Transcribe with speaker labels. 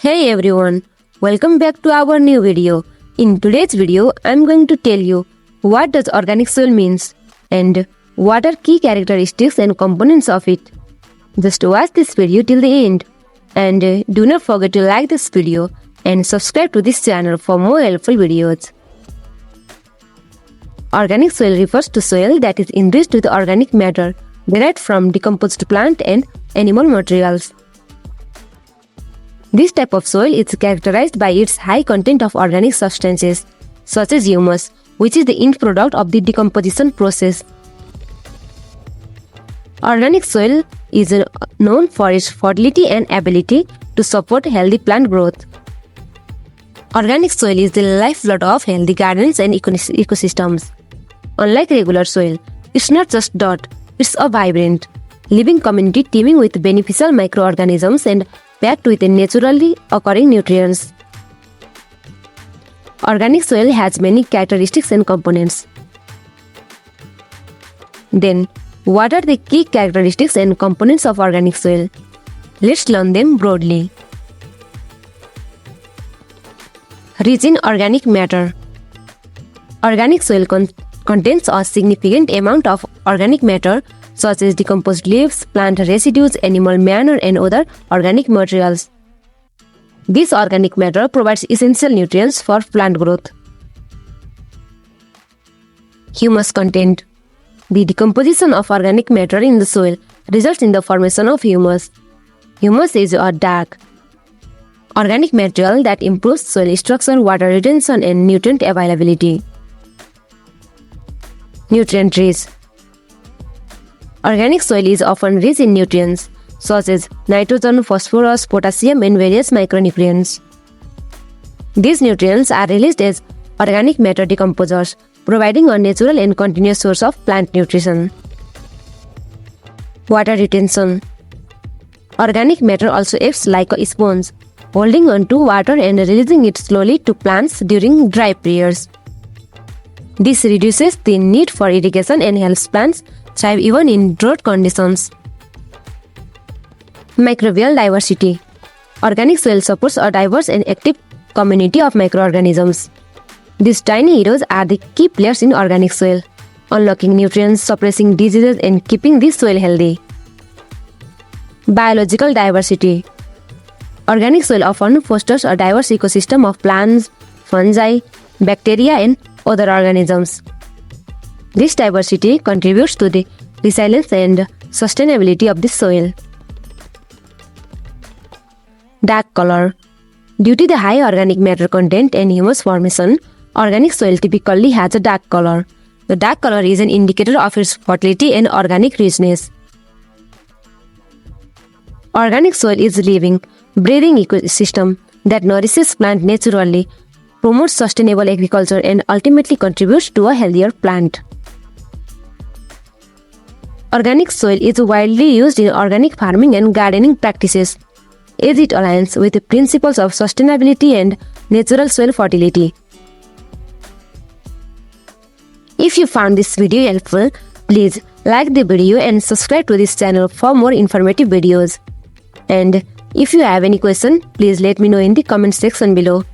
Speaker 1: Hey everyone, welcome back to our new video. In today's video, I'm going to tell you what does organic soil means and what are key characteristics and components of it. Just watch this video till the end and do not forget to like this video and subscribe to this channel for more helpful videos. Organic soil refers to soil that is enriched with organic matter derived from decomposed plant and animal materials. This type of soil is characterized by its high content of organic substances, such as humus, which is the end product of the decomposition process. Organic soil is known for its fertility and ability to support healthy plant growth. Organic soil is the lifeblood of healthy gardens and ecosystems. Unlike regular soil, it's not just dirt, it's a vibrant, living community teeming with beneficial microorganisms and packed with naturally occurring nutrients. Organic soil has many characteristics and components. Then, what are the key characteristics and components of organic soil? Let's learn them broadly. Rich in organic matter. Organic soil contains a significant amount of organic matter such as decomposed leaves, plant residues, animal manure, and other organic materials. This organic matter provides essential nutrients for plant growth. Humus content. The decomposition of organic matter in the soil results in the formation of humus. Humus is a dark, organic material that improves soil structure, water retention, and nutrient availability. Nutrient rich. Organic soil is often rich in nutrients such as nitrogen, phosphorus, potassium, and various micronutrients. These nutrients are released as organic matter decomposers, providing a natural and continuous source of plant nutrition. Water retention. Organic matter also acts like a sponge, holding on to water and releasing it slowly to plants during dry periods. This reduces the need for irrigation and helps plants thrive even in drought conditions. Microbial diversity. Organic soil supports a diverse and active community of microorganisms. These tiny heroes are the key players in organic soil, unlocking nutrients, suppressing diseases, and keeping the soil healthy. Biological diversity. Organic soil often fosters a diverse ecosystem of plants, fungi, bacteria, and other organisms. This diversity contributes to the resilience and sustainability of the soil. Dark color. Due to the high organic matter content and humus formation, organic soil typically has a dark color. The dark color is an indicator of its fertility and organic richness. Organic soil is a living, breathing ecosystem that nourishes plants naturally, promotes sustainable agriculture, and ultimately contributes to a healthier plant. Organic soil is widely used in organic farming and gardening practices, as it aligns with the principles of sustainability and natural soil fertility. If you found this video helpful, please like the video and subscribe to this channel for more informative videos. And if you have any question, please let me know in the comment section below.